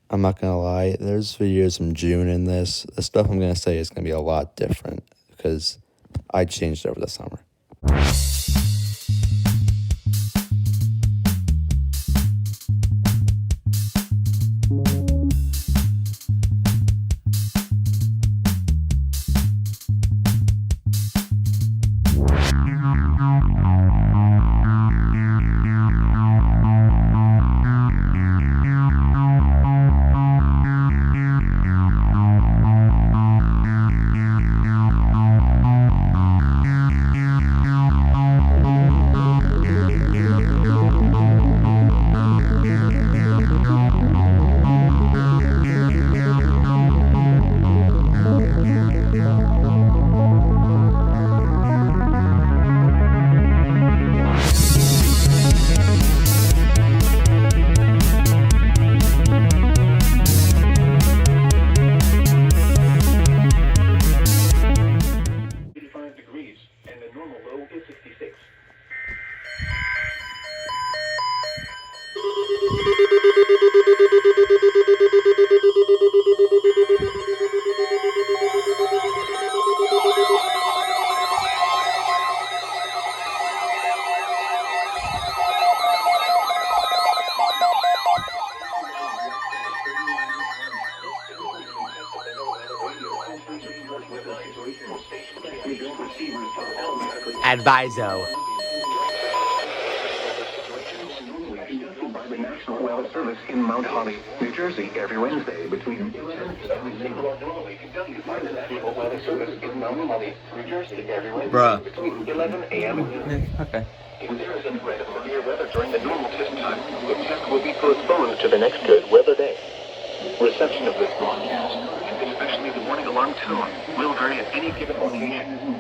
I'm not gonna lie, there's videos from June in this. The stuff I'm gonna say is gonna be a lot different because I changed over the summer. Adviso. By the National Weather Service in Mount Holly, New Jersey, every Wednesday between 11 a.m. Okay. If there is a threat of severe weather during the normal test time, the test will be postponed to the next good weather day. Reception of this broadcast, and especially the warning alarm tone, will vary at any given location.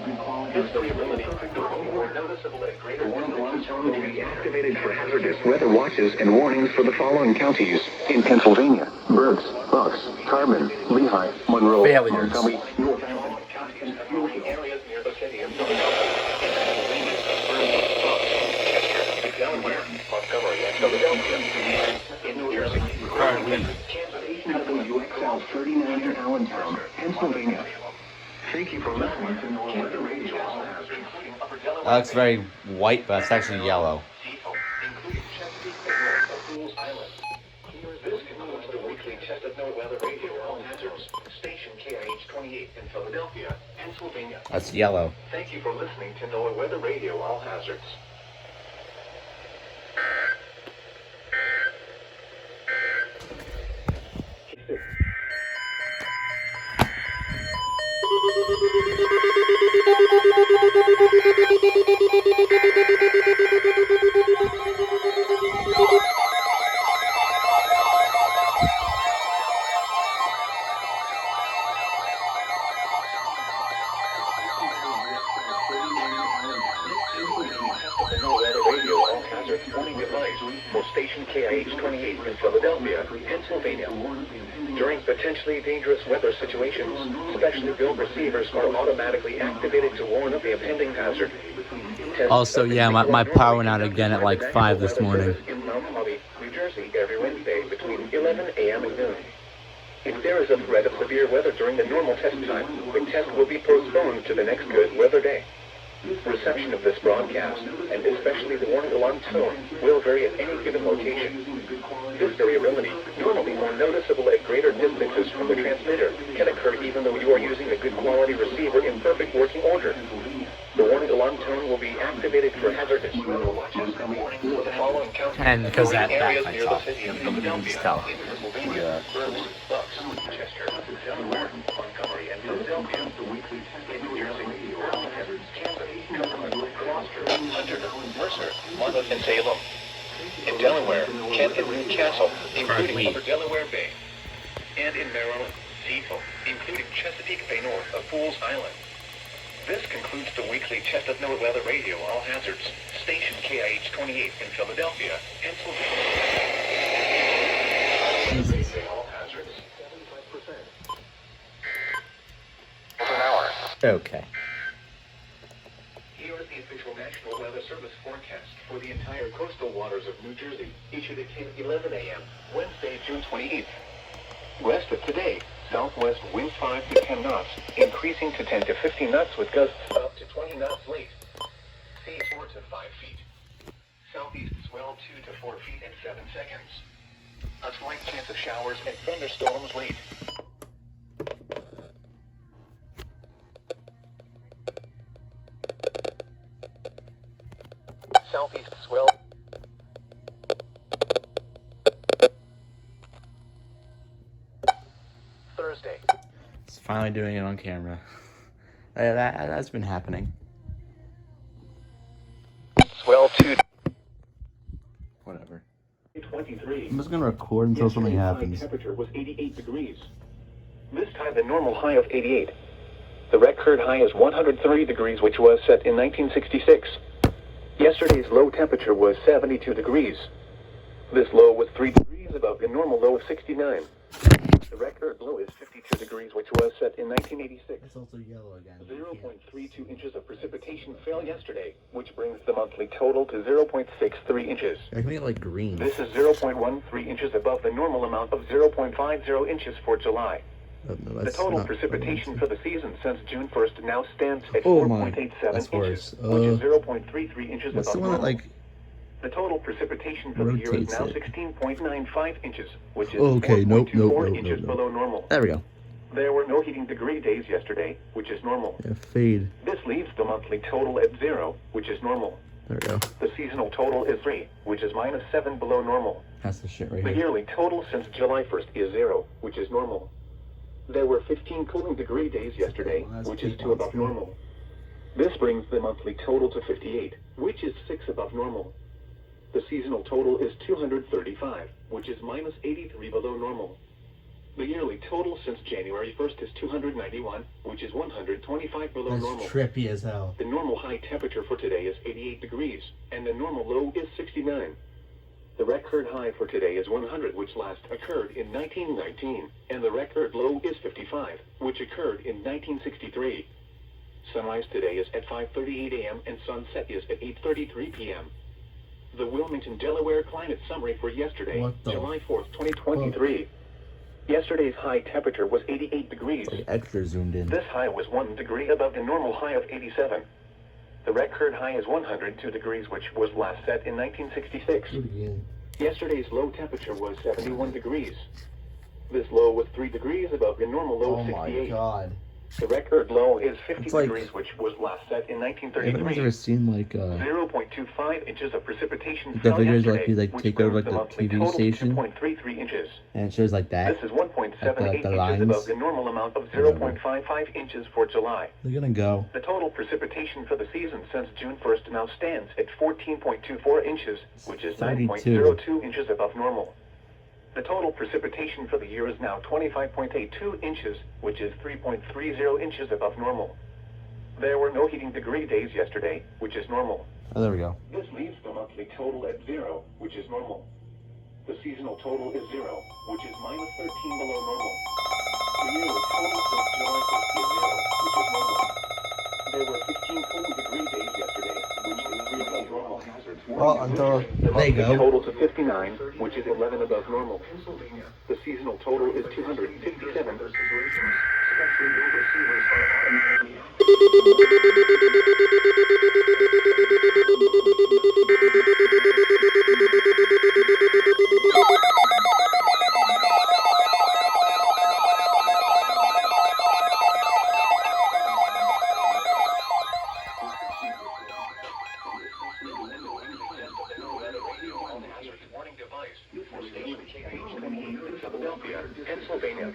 This variability could be more noticeable at greater warning alarm tone will be activated for hazardous weather watches and warnings for the following counties in Pennsylvania: Berks, Bucks, Carbon, Lehigh, Monroe, Failures. Montgomery, Northampton, counties affluent areas near the city of Philadelphia, in Pennsylvania, Berks, Bucks, Chester, Delaware, Montgomery, and Philadelphia, in New Jersey, Kansas, WXL 39 in Allentown, Pennsylvania. Thank you for listening to Northern Radio. That looks very white, but it's actually yellow. This concludes the weekly Test of No Weather Radio All Hazards, station KIH 28 in Philadelphia, Pennsylvania. That's yellow. Thank you for listening to NOAA Weather Radio All Hazards. For station KIH 28 in Philadelphia, Pennsylvania. During potentially dangerous weather situations, specially built receivers are automatically activated to warn of the impending hazard. Also, yeah, my power went out again at like 5 this morning. In Mount Holly, New Jersey, every Wednesday between 11 a.m. and noon. If there is a threat of severe weather during the normal test time, the test will be postponed to the next good weather day. Reception of this broadcast, and especially the warning alarm tone, will vary at any given location. This variability, normally more noticeable at greater distances from the transmitter, can occur even though you are using a good quality receiver in perfect working order. The warning alarm tone will be activated for hazardous weather watches and warnings for the following counties And because that areas backlight's near the off, city of you can Philadelphia, just tell. in Pennsylvania, Berks, Bucks, Chester, Delaware, Montgomery, and Philadelphia, in New Jersey, Kansas, Gloucester, Hunter, Mercer, Monmouth, and Salem. In Delaware, Kent and Newcastle, including Upper Delaware Bay. And in Maryland, Cecil, including Chesapeake Bay North of Fools Island. This concludes the weekly Test of NOAA Weather Radio All Hazards, station KIH 28 in Philadelphia, Pennsylvania. All hazards, 75%. An hour. Okay. Here is the official National Weather Service forecast for the entire coastal waters of New Jersey, issued at 10:11 a.m., Wednesday, June 28th. West of today, southwest winds 5 to 10 knots, increasing to 10 to 15 knots with gusts up to 20 knots late. Seas 4 to 5 feet. Southeast swell 2 to 4 feet in 7 seconds. A slight chance of showers and thunderstorms late. Southeast swell. Thursday. It's finally doing it on camera. That's been happening. Swell 2. Whatever. 23. I'm just gonna record until something Yesterday's happens. high temperature was 88 degrees. This time the normal high of 88. The record high is 130 degrees, which was set in 1966. Yesterday's low temperature was 72 degrees. This low was 3 degrees above the normal low of 69. The record low is 52 degrees, which was set in 1986. It's also yellow again. 0.32 inches of precipitation fell yesterday, which brings the monthly total to 0.63 inches. I can make it like green. This is 0.13 inches above the normal amount of 0.50 inches for July. No, The total precipitation for the season since June 1st now stands at Oh my, 4.87 that's inches, worse. which is 0.33 inches What's above the one that normal. like? The total precipitation for the year is rotates now it? 16.95 inches, which is Okay, nope, 4.24 inches below normal. There we go. There were no heating degree days yesterday, which is normal. Yeah, fade. This leaves the monthly total at 0, which is normal. There we go. The seasonal total is 3, which is -7 below normal. That's the shit right The here. yearly total since July 1st is 0, which is normal. There were 15 cooling degree days yesterday, which is 2 above normal. This brings the monthly total to 58, which is 6 above normal. The seasonal total is 235, which is -83 below normal. The yearly total since January 1st is 291, which is 125 below That's normal. trippy as hell. The normal high temperature for today is 88 degrees, and the normal low is 69. The record high for today is 100, which last occurred in 1919, and the record low is 55, which occurred in 1963. Sunrise today is at 5:38 a.m. and sunset is at 8:33 p.m. The Wilmington, Delaware climate summary for yesterday, What the July 4th, 2023. Yesterday's high temperature was 88 degrees. Like extra zoomed in. This high was 1 degree above the normal high of 87. The record high is 102 degrees, which was last set in 1966. Do it again. Yesterday's low temperature was 71 degrees. This low was 3 degrees above the normal low Oh of my 68. god. The record low is 50 It's like- degrees, which was last set in Have you 1933. ever seen like 0.25 inches of precipitation the fell videos yesterday, like you like which take over brings like the monthly TV total to station 2.33 inches. and it shows like that? This is 1.78 the inches lines? above the normal amount of Whatever. 0.55 inches for July. They're gonna go. The total precipitation for the season since June 1st now stands at 14.24 inches, which is 9.02 inches above normal. The total precipitation for the year is now 25.82 inches, which is 3.30 inches above normal. There were no heating degree days yesterday, which is normal. Oh, there we go. This leaves the monthly total at 0, which is normal. The seasonal total is 0, which is -13 below normal. The yearly total since July 1st is 0, which is normal. There were 15 cooling degree days yesterday, which is 3 above normal. Well, until The there monthly you go. total to 59, which is 11 above normal. The seasonal total is 257. Pennsylvania.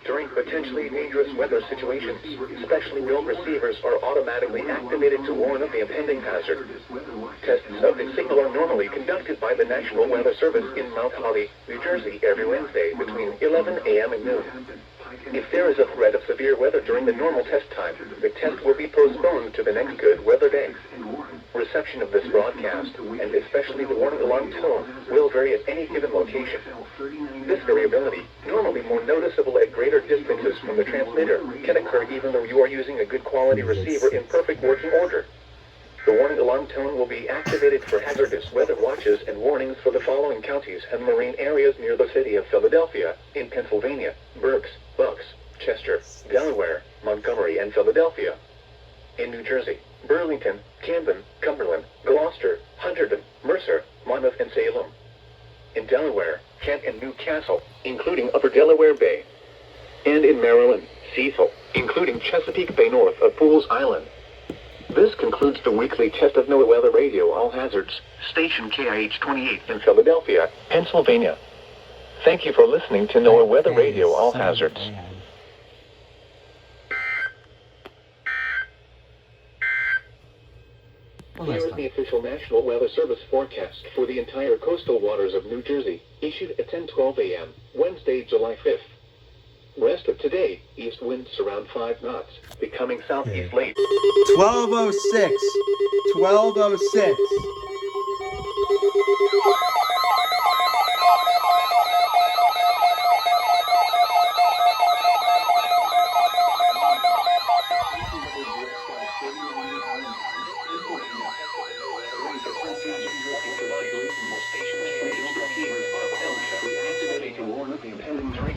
During potentially dangerous weather situations, specially built receivers are automatically activated to warn of the impending hazard. Tests of the signal are normally conducted by the National Weather Service in Mount Holly, New Jersey, every Wednesday between 11 a.m. and noon. If there is a threat of severe weather during the normal test time, the test will be postponed to the next good weather day. Reception of this broadcast, and especially the warning alarm tone, will vary at any given location. This variability, normally more noticeable at greater distances from the transmitter, can occur even though you are using a good quality receiver in perfect working order. The warning alarm tone will be activated for hazardous weather watches and warnings for the following counties and marine areas near the city of Philadelphia, in Pennsylvania: Berks, Bucks, Chester, Delaware, Montgomery, and Philadelphia. In New Jersey: Burlington, Camden, Cumberland, Gloucester, Hunterdon, Mercer, Monmouth, and Salem. In Delaware: Kent and Newcastle, including Upper Delaware Bay. And in Maryland: Cecil, including Chesapeake Bay north of Pools Island. This concludes the weekly test of NOAA Weather Radio All Hazards, station KIH 28 in Philadelphia, Pennsylvania. Thank you for listening to NOAA Weather Radio All Hazards. Here is the official National Weather Service forecast for the entire coastal waters of New Jersey, issued at 10:12 a.m., Wednesday, July 5th. Rest of today, east winds around 5 knots, becoming southeast late. 12:06. 12:06.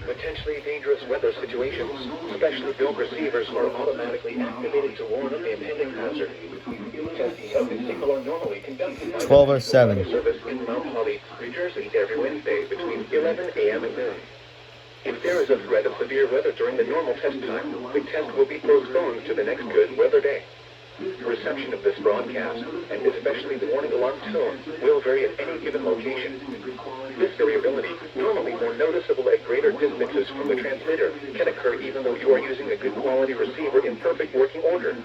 Potentially dangerous weather situations, specially built receivers are automatically activated to warn of the impending hazard. Tests of the signal are normally conducted by 12:07. the service in Mount Holly, New Jersey, every Wednesday between 11 a.m. and noon. If there is a threat of severe weather during the normal test time, the test will be postponed to the next good weather day. Reception of this broadcast, and especially the warning alarm tone, will vary at any given location. This variability, normally more noticeable at greater distances from the transmitter, can occur even though you are using a good quality receiver in perfect working order.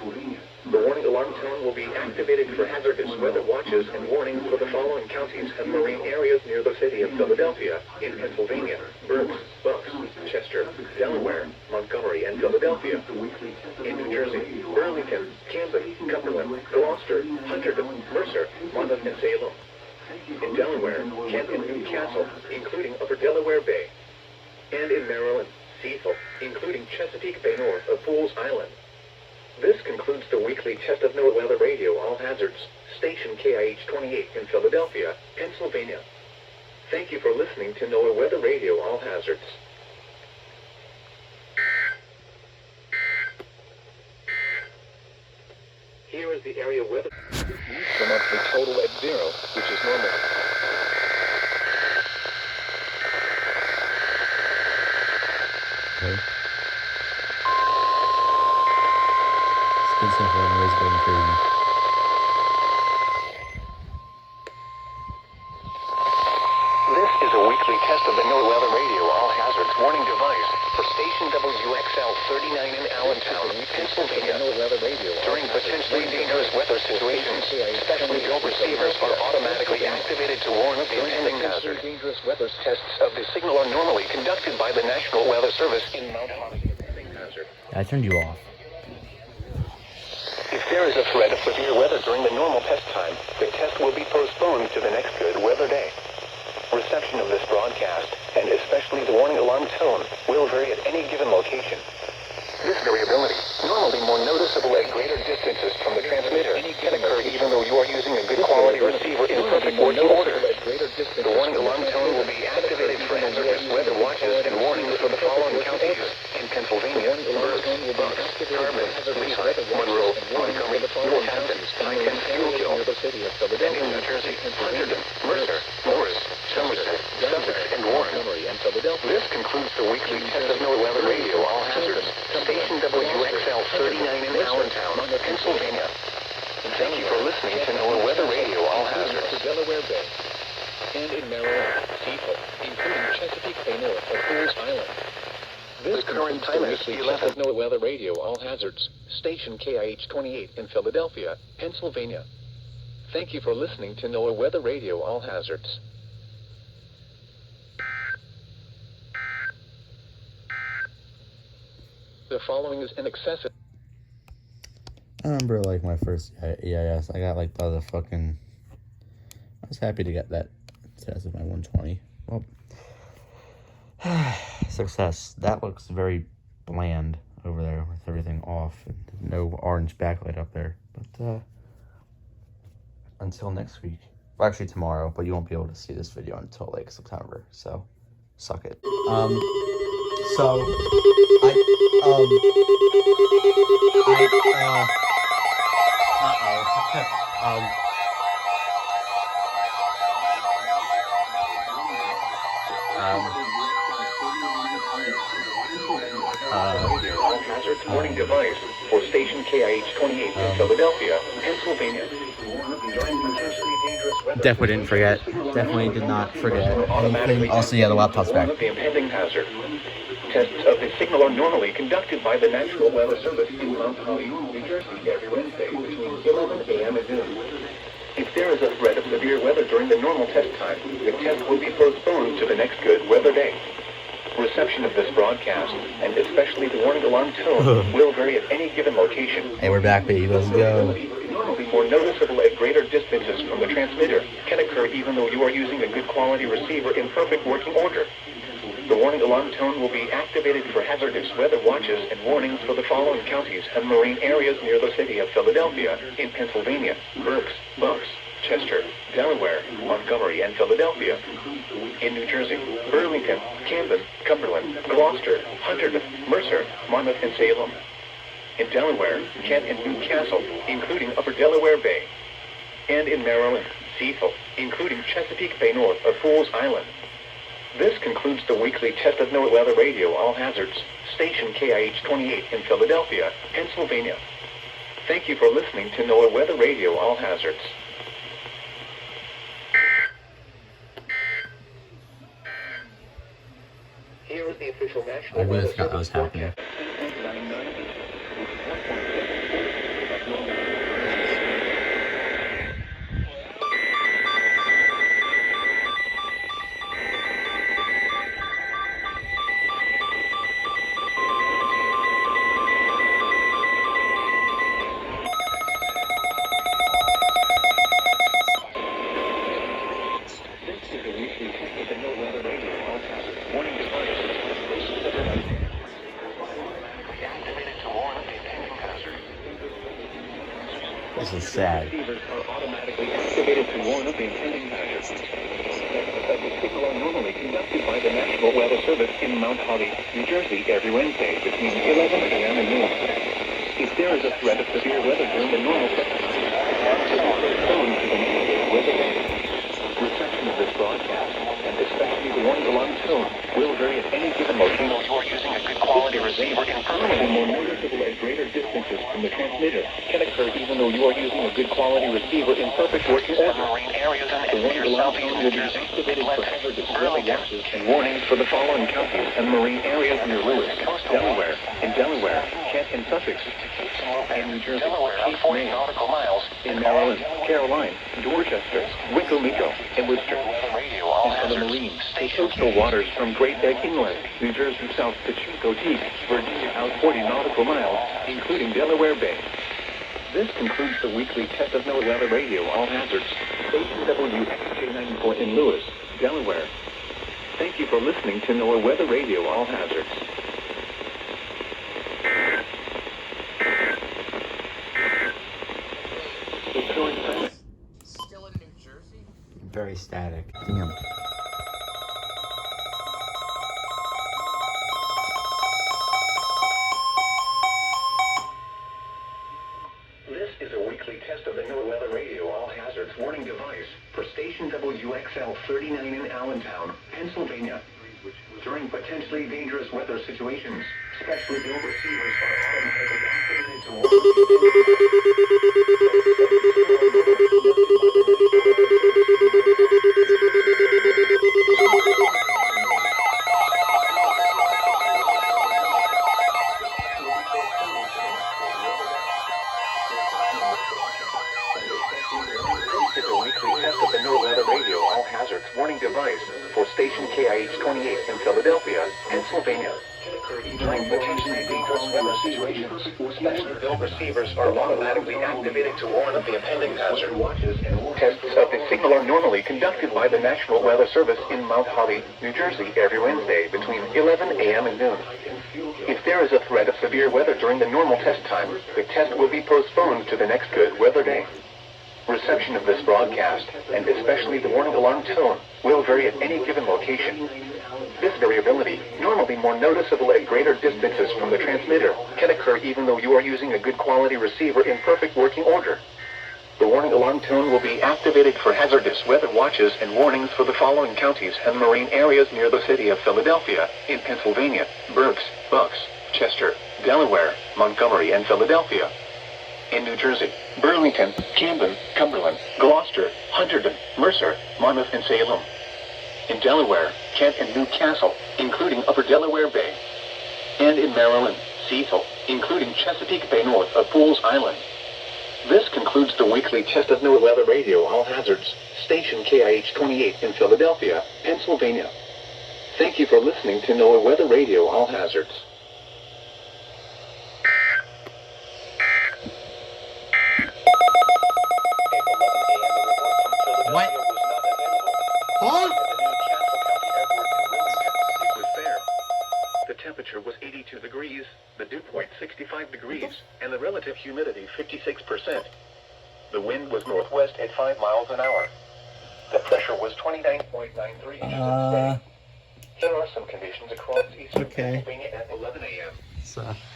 The warning alarm tone will be activated for hazardous weather watches and warnings for the following counties and marine areas near the city of Philadelphia, in Pennsylvania: Berks, Bucks, Chester, Delaware, Montgomery, and Philadelphia. In New Jersey: Burlington, Camden, Cumberland, Gloucester, Hunterdon, Mercer, Monmouth, and Salem. In Delaware: Kent and Newcastle, including Upper Delaware Bay. And in Maryland: Cecil, including Chesapeake Bay north of Pools Island. This concludes the weekly test of NOAA Weather Radio All Hazards, station KIH 28 in Philadelphia, Pennsylvania. Thank you for listening to NOAA Weather Radio All Hazards. Here is the area weather. The monthly total at 0, which is normal. Okay. It's good stuff. Everybody's going crazy. This is a weekly test of the NOAA Weather Radio All Hazards warning device for station WXL 39 in Allentown, Pennsylvania. During potentially dangerous weather situations, specially built receivers are automatically activated to warn of the impending hazard. Tests of the signal are normally conducted by the National Weather Service in Mount Holly. I turned you off. If there is a threat of severe weather during the normal test time, the test will be postponed to the next good weather day. Reception of this broadcast, and especially the warning alarm tone, will vary at any given location. This variability, normally more noticeable at greater distances from the transmitter, can occur even though you are using a good quality receiver in perfect working order. The warning alarm tone will be activated for hazardous weather watches and warnings for the following counties: in Pennsylvania: Berks, Bucks, Carbon, Lehigh, Monroe, Montgomery, Northampton, I-10 Schuylkill, and in New Jersey: Hunterdon, Mercer, Morris, Somerset, Sussex, and Warren. This concludes the weekly test of NOAA Weather Radio All Hazards, station WXL 39 in Allentown, Pennsylvania. Thank you for listening to NOAA Weather Radio All Hazards. Delaware Bay. And in Maryland: Cecil, including Chesapeake Bay north of Pools Island. This current time is 11. NOAA Weather Radio All Hazards, station KIH 28 in Philadelphia, Pennsylvania. Thank you for listening to NOAA Weather Radio All Hazards. The following is an excessive. I remember like my first EAS. I got like the fucking. I was happy to get that test of my 120. Well, success. That looks very bland over there with everything off and no orange backlight up there. But until next week. Well, actually tomorrow, but you won't be able to see this video until like September. So, suck it. All hazards warning device for station KIH-28 in Philadelphia, Pennsylvania. Definitely didn't forget. Definitely did not forget. Also, yeah, the laptop's back. The impending hazard. Tests of the signal are normally conducted by the National Weather Service in Mount Holly, New Jersey, every Wednesday between 11 a.m. and noon. If there is a threat of severe weather during the normal test time, the test will be postponed to the next good weather day. Reception of this broadcast, and especially the warning alarm tone, will vary at any given location. Hey, we're back, baby. Let's go. Normally more noticeable at greater distances from the transmitter can occur even though you are using a good quality receiver in perfect working order. The warning alarm tone will be activated for hazardous weather watches and warnings for the following counties and marine areas near the city of Philadelphia, in Pennsylvania: Berks, Bucks, Chester, Delaware, Montgomery, and Philadelphia. In New Jersey: Burlington, Camden, Cumberland, Gloucester, Hunterdon, Mercer, Monmouth, and Salem. In Delaware: Kent and Newcastle, including Upper Delaware Bay. And in Maryland: Cecil, including Chesapeake Bay north of Fool's Island. This concludes the weekly test of NOAA Weather Radio All Hazards, station KIH-28 in Philadelphia, Pennsylvania. Thank you for listening to NOAA Weather Radio All Hazards. Here is the official National I really Weather forgot that was Service happening. forecast. This is sad. Receivers are automatically activated to warn of the impending hazard. The signal are normally conducted by the National Weather Service in Mount Holly, New Jersey, every Wednesday between 11 a.m. and noon. If there is a threat of severe weather during the normal test time, phone to the next weather day. Reception of this broadcast, and especially the warning alarm tone, will vary at any given location. You are using a good quality receiver in perfect more noticeable at greater distances from the transmitter can occur even though you are using a good quality receiver in perfect working order. Marine areas and the warning alarm tone will be activated for hazardous weather watches and warnings for the following counties and marine areas near Lewis, Delaware, Kent and Sussex, in New Jersey, Cape May, nautical miles, in Maryland, Caroline, Dorchester, Winkle-Meadow, and Worcester. And for the marine, the coastal waters from Great Neck Inland, New Jersey south to Chico Deep, Virginia out 40 nautical miles, including Delaware Bay. This concludes the weekly test of NOAA Weather Radio All Hazards, station WXJ94 in Lewis, Delaware. Thank you for listening to NOAA Weather Radio All Hazards. Still in New Jersey? Very static. Damn. This is a weekly test of the NOAA Weather Radio All Hazards warning device for station WXL 39 in Allentown, Pennsylvania. During potentially dangerous weather situations, specially ill receivers are automatically activated to warn This is a weekly test of the NOAA Weather Radio All Hazards warning device for station KIH-28 in Philadelphia, Pennsylvania. During potentially dangerous weather situations, special ill receivers are automatically activated to warn of the impending hazard. Tests of the signal are normally conducted by the National Weather Service in Mount Holly, New Jersey, every Wednesday between 11 a.m. and noon. If there is a threat of severe weather during the normal test time, the test will be postponed to the next good weather day. Reception of this broadcast, and especially the warning alarm tone, will vary at any given location. This variability, normally more noticeable at greater distances from the transmitter, can occur even though you are using a good quality receiver in perfect working order. The warning alarm tone will be activated for hazardous weather watches and warnings for the following counties and marine areas near the city of Philadelphia, in Pennsylvania: Berks, Bucks, Chester, Delaware, Montgomery, and Philadelphia. In New Jersey: Burlington, Camden, Cumberland, Gloucester, Hunterdon, Mercer, Monmouth, and Salem. In Delaware: Kent and Newcastle, including Upper Delaware Bay. And in Maryland: Cecil, including Chesapeake Bay north of Pools Island. This concludes the weekly test of NOAA Weather Radio All Hazards, station KIH 28 in Philadelphia, Pennsylvania. Thank you for listening to NOAA Weather Radio All Hazards. What? Huh? The temperature was 82 degrees, the dew point 65 degrees, and the relative humidity 56%. The wind was northwest at 5 miles an hour. The pressure was 29.93 inches a day. There are some conditions across eastern Pennsylvania at 11 a.m.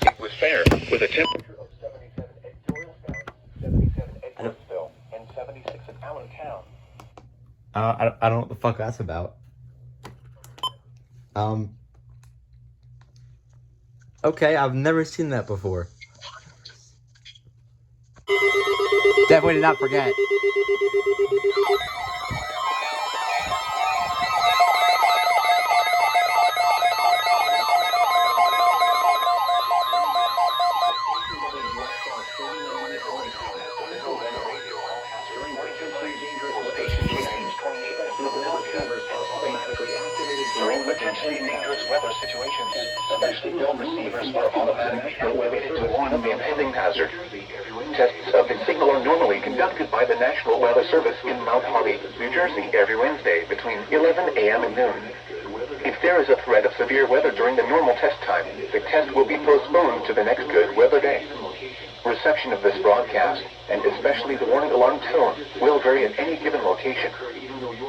It was fair, with a temperature of 77 at Doylestown, 77 at Brooksville, and 76 at Allentown. I don't know what the fuck that's about. Okay, I've never seen that before. Definitely did not forget. During potentially dangerous weather situations, especially film receivers are automatically activated to warn of the impending hazard. Tests of the signal are normally conducted by the National Weather Service in Mount Holly, New Jersey, every Wednesday between 11 a.m. and noon. If there is a threat of severe weather during the normal test time, the test will be postponed to the next good weather day. Reception of this broadcast, and especially the warning alarm tone, will vary at any given location.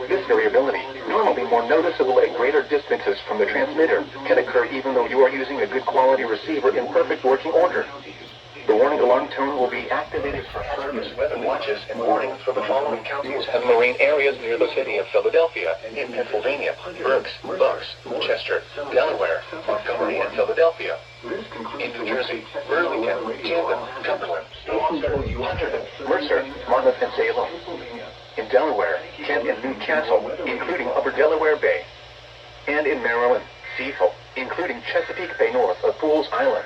This variability, normally more noticeable at greater distances from the transmitter, can occur even though you are using a good quality receiver in perfect working order. The warning alarm tone will be activated for hazardous weather watches and warnings for the following counties and marine areas near the city of Philadelphia, in Pennsylvania: Berks, Bucks, Chester, Delaware, Montgomery, and Philadelphia. In New Jersey: Burlington, Camden, Cumberland, Hunterdon, Mercer, Monmouth, and Salem. In Delaware: Kent and Newcastle, including Upper Delaware Bay. And in Maryland: Cecil, including Chesapeake Bay north of Pools Island.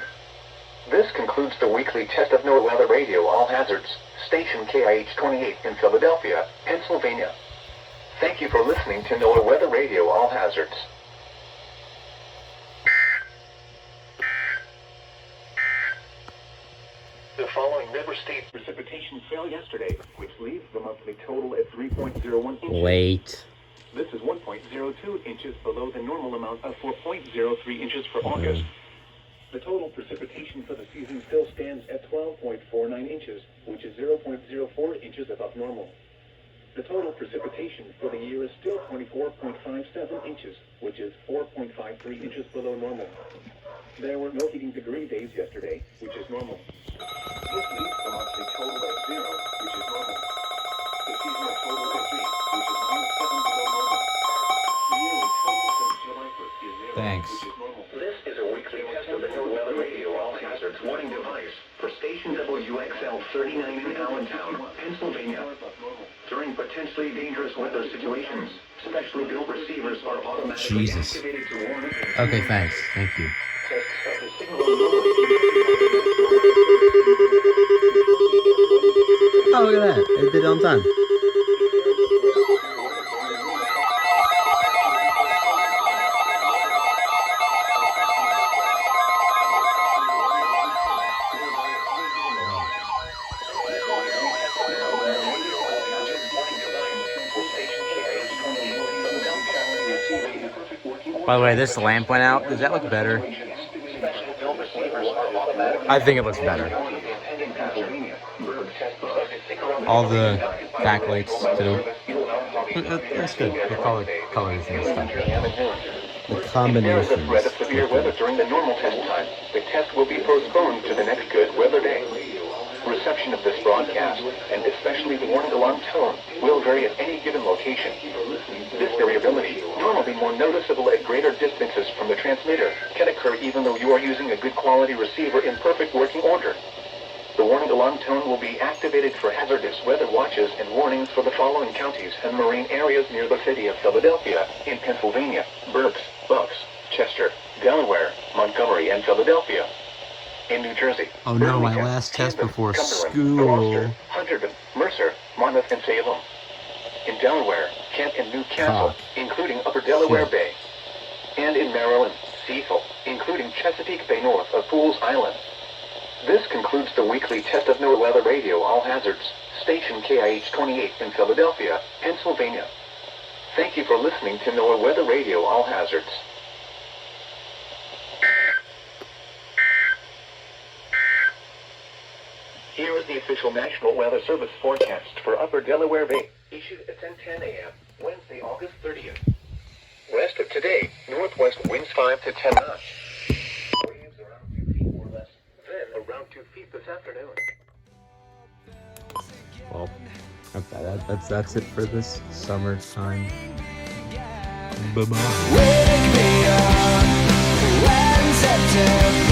This concludes the weekly test of NOAA Weather Radio All Hazards, station KIH 28 in Philadelphia, Pennsylvania. Thank you for listening to NOAA Weather Radio All Hazards. The following never state precipitation fell yesterday, which leaves the monthly total at 3.01 inches. Wait. This is 1.02 inches below the normal amount of 4.03 inches for August. The total precipitation for the season still stands at 12.49 inches, which is 0.04 inches above normal. The total precipitation for the year is still 24.57 inches, which is 4.53 inches below normal. There were no heating degree days yesterday, which is normal. This leaves the monthly total at 0, which is normal. The seasonal total at 3, which is -7 below normal. The yearly total since July 1st is 0, Thanks. which is normal. This is a weekly test of the NOAA Weather Radio All Hazards warning device for station WXL 39 in Allentown, Pennsylvania. During potentially dangerous weather situations, specially built receivers are automatically activated to warn. Okay, thanks. Thank you. Tests of the signal Oh, look at that. It did it on time. By the way, this lamp went out. Does that look better? I think it looks better. All the backlights too. That's good. The colors and stuff. The If there is a combinations. threat of severe weather during the normal test time, the test will be postponed to the next good weather day. Reception of this broadcast, and especially the warning alarm tone, will vary at any given location. This variability, normally more noticeable at greater distances from the transmitter, can occur even though you are using a good quality receiver in perfect working order. The warning alarm tone will be activated for hazardous weather watches and warnings for the following counties and marine areas near the city of Philadelphia, in Pennsylvania: Berks, Bucks, Chester, Delaware, Montgomery, and Philadelphia. In New Jersey: Oh no, my Burlington, last test Camden, before Cumberland, school. Gloucester, Hunterdon, Mercer, Monmouth, and Salem. In Delaware: Kent and Newcastle, Fuck. including Upper Delaware Shit. Bay. And in Maryland: Cecil, including Chesapeake Bay north of Fools Island. This concludes the weekly test of NOAA Weather Radio All Hazards, station KIH 28 in Philadelphia, Pennsylvania. Thank you for listening to NOAA Weather Radio All Hazards. Here is the official National Weather Service forecast for Upper Delaware Bay, issued at 10:10 a.m., Wednesday, August 30th. West of today, northwest winds 5 to 10 knots. Waves around 2 feet or less, then around 2 feet this afternoon. Well, that's it for this summertime. Bye-bye. Wake me up when September